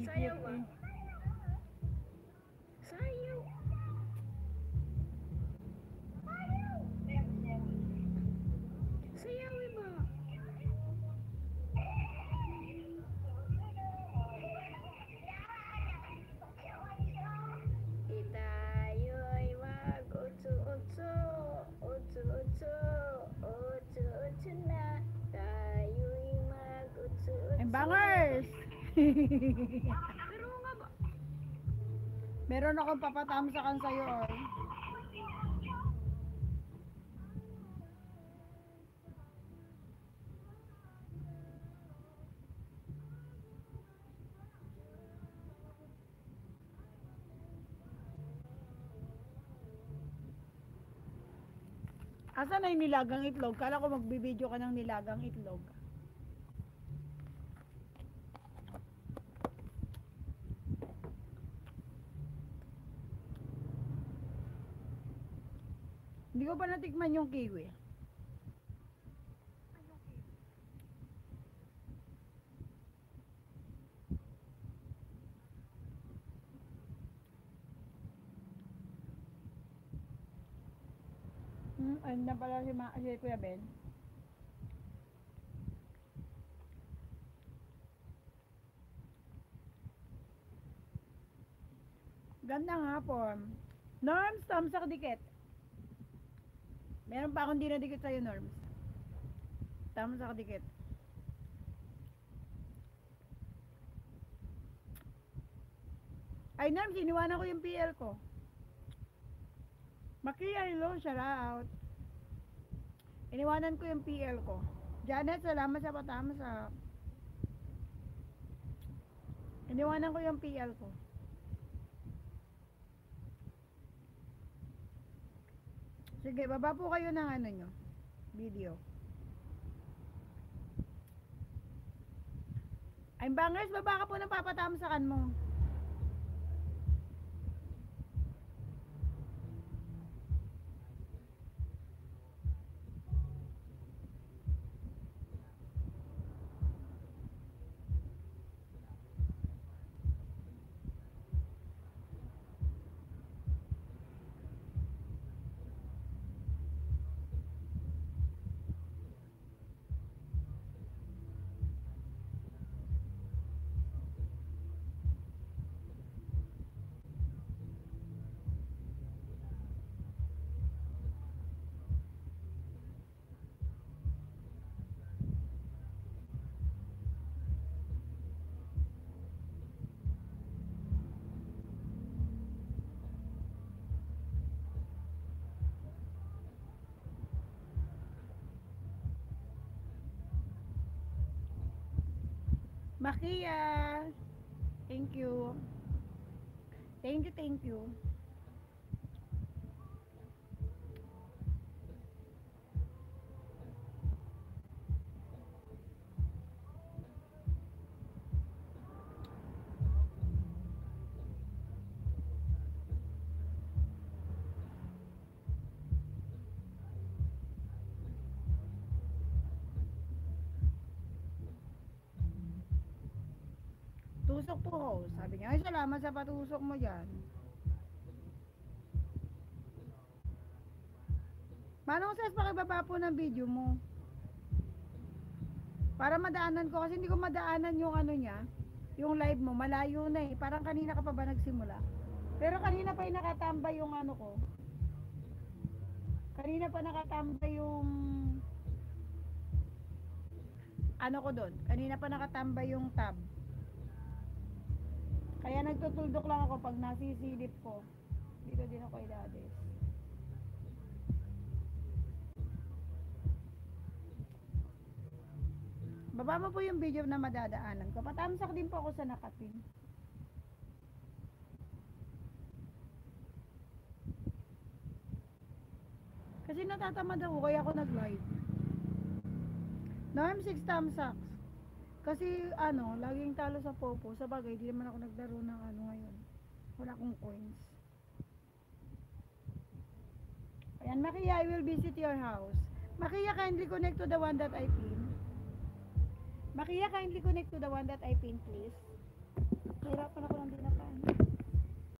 Sayaw ba? Sayaw. Sayawin ba? Itayo'y mag-utso-utso, utso-utso, utso-utso na. Tayo'y mag-utso-utso. And bangers! Pero nga ba? Meron akong papatamsakan sa'yo, or. Asa na yung nilagang itlog? Kala ko magbibideo ka ng nilagang itlog. Hindi ko pa natikman yung kiwi. Ayun na pala si Kuya Ben. Gandang hapon. Norms, tamsak dikit. Meron pa akong di nadikit sa'yo, Norms. Tamsak dikit. Ay, Norms, iniwanan ko yung PL ko. Makia, hello, shout out. Iniwanan ko yung PL ko. Janet, salamat sa patamsak. Iniwanan ko yung PL ko. Sige, baba po kayo ng ano nyo, video. Ay, bangers, baba ka po ng papatamsakan mo. Makia, thank you. Thank you, thank you. Tusok po, sabi niya. Ay, salamat sa patusok mo dyan. Manong Ses, pakibaba po ng video mo. Para madaanan ko, kasi hindi ko madaanan yung ano niya, yung live mo, malayo na eh. Parang kanina ka pa ba nagsimula? Pero kanina pa yung nakatambay yung ano ko. Kanina pa nakatambay yung ano ko doon. Kanina pa nakatambay yung tab. Kaya nagtutuldok lang ako pag nasisilip ko. Dito din ako idades. Baba mo po yung video na madadaanan ko. Patamsak din po ako sa nakatin. Kasi natatamad ako kaya ako nag-live. Norm 6 tamsaks. Kasi ano, laging talo sa popo. Sa bagay, di naman ako naglaro ng ano ngayon. Wala akong coins. Ayan, Makia, I will visit your house. Makia, kindly connect to the one that I pin. Makia, kindly connect to the one that I pinned, please.